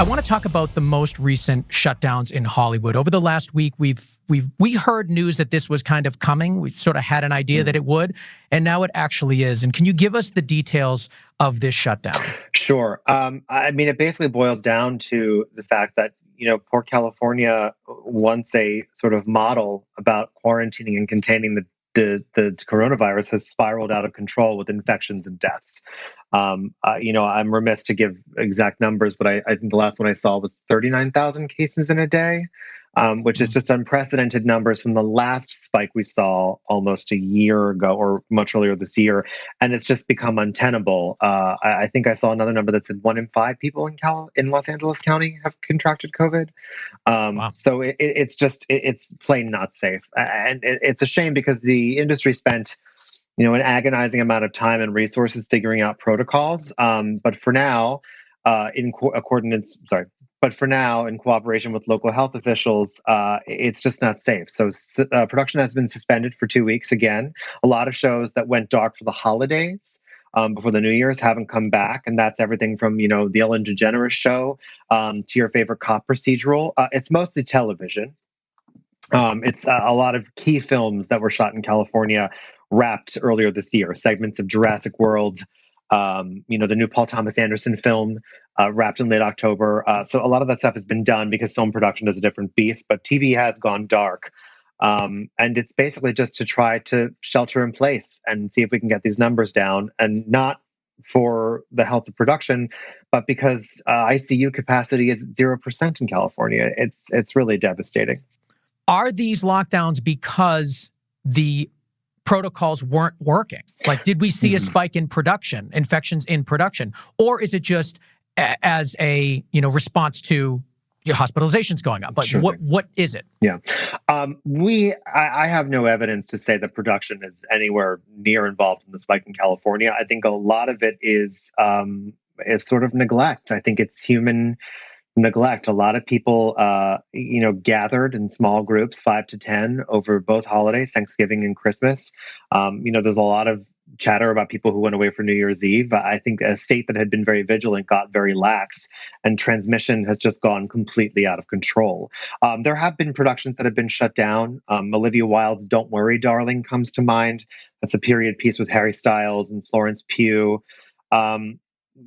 I want to talk about the most recent shutdowns in Hollywood. Over the last week, we heard news that this was kind of coming. We sort of had an idea that it would, and now it actually is. And can you give us the details of this shutdown? Sure. I mean, it basically boils down to the fact that, poor California wants a sort of model about quarantining and containing the coronavirus has spiraled out of control with infections and deaths. I'm remiss to give exact numbers, but I think the last one I saw was 39,000 cases in a day, which is just unprecedented numbers from the last spike we saw almost a year ago or much earlier this year. And it's just become untenable. I think I saw another number that said 1 in 5 people in Los Angeles County have contracted COVID. Wow. So it's plain not safe. And it's a shame because the industry spent an agonizing amount of time and resources figuring out protocols. But for now, in cooperation with local health officials, it's just not safe. So production has been suspended for 2 weeks again. A lot of shows that went dark for the holidays before the New Year's haven't come back. And that's everything from, the Ellen DeGeneres show to your favorite cop procedural. It's mostly television. It's a lot of key films that were shot in California wrapped earlier this year. Segments of Jurassic World, the new Paul Thomas Anderson film wrapped in late October. So a lot of that stuff has been done because film production is a different beast, but TV has gone dark. And it's basically just to try to shelter in place and see if we can get these numbers down, and not for the health of production, but because ICU capacity is 0% in California. It's really devastating. Are these lockdowns because the protocols weren't working? Like, did we see a spike in production, infections in production? Or is it just as a, response to your hospitalizations going up? Like, Sure. what is it? Yeah. I have no evidence to say that production is anywhere near involved in the spike in California. I think a lot of it is sort of neglect. I think it's human neglect. A lot of people, gathered in small groups, 5 to 10, over both holidays, Thanksgiving and Christmas. There's a lot of chatter about people who went away for New Year's Eve. I think a state that had been very vigilant got very lax, and transmission has just gone completely out of control. There have been productions that have been shut down. Olivia Wilde's "Don't Worry, Darling" comes to mind. That's a period piece with Harry Styles and Florence Pugh.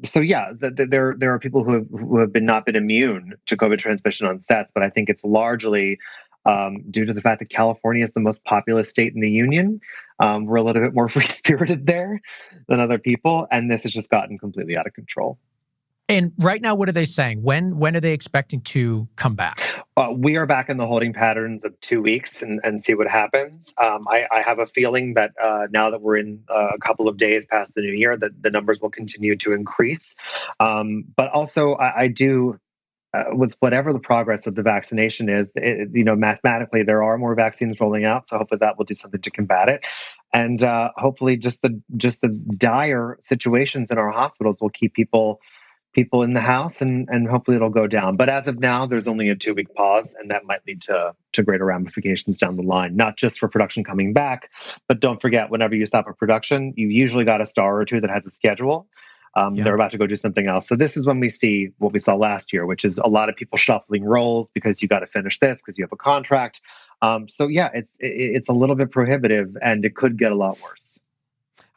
So yeah, there are people who have not been immune to COVID transmission on sets, but I think it's largely due to the fact that California is the most populous state in the union. We're a little bit more free-spirited there than other people, and this has just gotten completely out of control. And right now, what are they saying? When are they expecting to come back? We are back in the holding patterns of 2 weeks and see what happens. I have a feeling that now that we're in a couple of days past the new year, that the numbers will continue to increase. But also, I do, with whatever the progress of the vaccination is, mathematically, there are more vaccines rolling out. So hopefully that will do something to combat it. And hopefully just the dire situations in our hospitals will keep people in the house, and hopefully it'll go down. But as of now, there's only a 2-week pause, and that might lead to greater ramifications down the line, not just for production coming back, but don't forget, whenever you stop a production, you've usually got a star or two that has a schedule. They're about to go do something else. So this is when we see what we saw last year, which is a lot of people shuffling roles because you got to finish this because you have a contract. So yeah, it's a little bit prohibitive, and it could get a lot worse.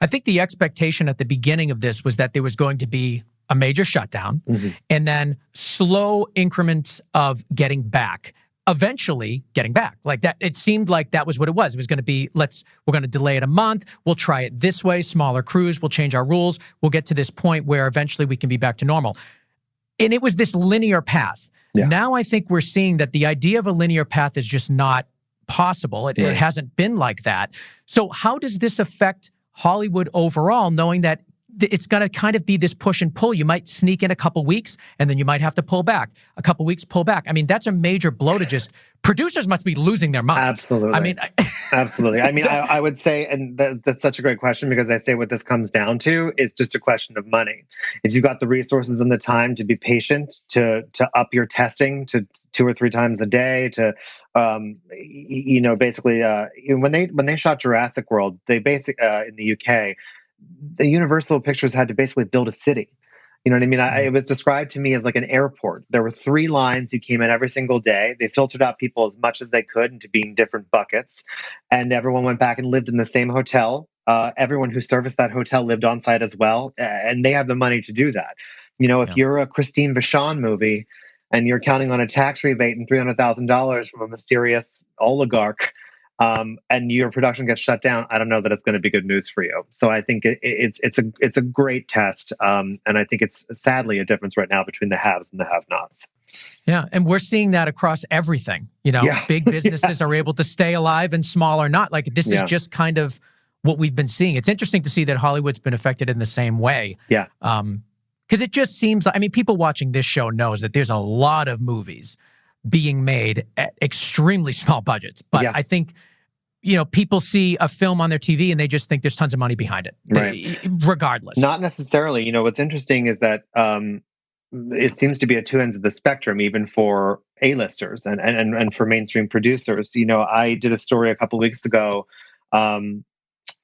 I think the expectation at the beginning of this was that there was going to be a major shutdown, and then slow increments of getting back, eventually getting back. Like that, it seemed like that was what it was. It was going to be, we're going to delay it a month. We'll try it this way, smaller crews. We'll change our rules. We'll get to this point where eventually we can be back to normal. And it was this linear path. Yeah. Now I think we're seeing that the idea of a linear path is just not possible. It hasn't been like that. So how does this affect Hollywood overall, knowing that it's going to kind of be this push and pull? You might sneak in a couple weeks, and then you might have to pull back. A couple weeks, pull back. I mean, that's a major blow to just... Producers must be losing their minds. Absolutely. I mean... Absolutely. I mean, I would say, and that's such a great question, because I say what this comes down to is just a question of money. If you've got the resources and the time to be patient, to up your testing to 2 or 3 times a day, to basically when they shot Jurassic World, they in the UK, the Universal Pictures had to basically build a city. You know what I mean? It was described to me as like an airport. There were 3 lines who came in every single day. They filtered out people as much as they could into being different buckets. And everyone went back and lived in the same hotel. Everyone who serviced that hotel lived on site as well. And they have the money to do that. You know, if you're a Christine Vachon movie and you're counting on a tax rebate and $300,000 from a mysterious oligarch, and your production gets shut down, I don't know that it's going to be good news for you. So I think it's a great test, and I think it's sadly a difference right now between the haves and the have-nots. Yeah, and we're seeing that across everything. You know, big businesses are able to stay alive and small are not. Like, this is just kind of what we've been seeing. It's interesting to see that Hollywood's been affected in the same way. Yeah. Because it just seems like, I mean, people watching this show knows that there's a lot of movies being made at extremely small budgets. But I think, you know, people see a film on their TV and they just think there's tons of money behind it, regardless. Not necessarily. You know, what's interesting is that it seems to be at 2 ends of the spectrum, even for A-listers and for mainstream producers. You know, I did a story a couple of weeks ago.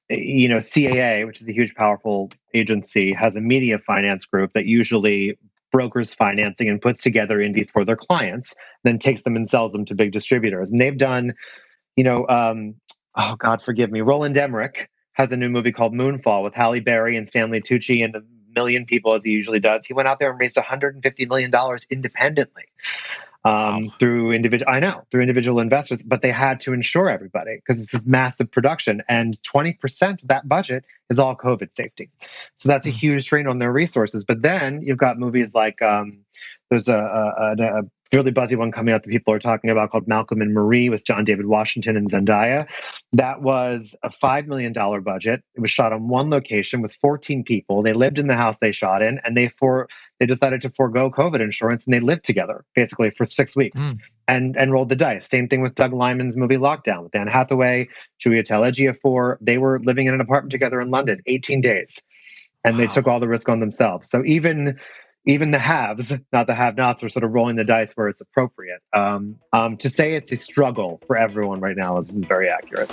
You know, CAA, which is a huge, powerful agency, has a media finance group that usually brokers financing and puts together indies for their clients, then takes them and sells them to big distributors. And they've done, you know, oh God, forgive me, Roland Emmerich has a new movie called Moonfall with Halle Berry and Stanley Tucci and a million people, as he usually does. He went out there and raised $150 million independently. Through individual investors, but they had to insure everybody because it's this massive production, and 20% of that budget is all COVID safety. So that's a huge strain on their resources. But then you've got movies like there's a really buzzy one coming out that people are talking about called Malcolm and Marie with John David Washington and Zendaya. That was a $5 million budget. It was shot on one location with 14 people. They lived in the house they shot in, and they decided to forego COVID insurance, and they lived together basically for 6 weeks and rolled the dice. Same thing with Doug Liman's movie Lockdown with Anne Hathaway, Chiwetel Ejiofor. They were living in an apartment together in London 18 days, and they took all the risk on themselves. So even the haves, not the have-nots, are sort of rolling the dice where it's appropriate. To say it's a struggle for everyone right now is very accurate.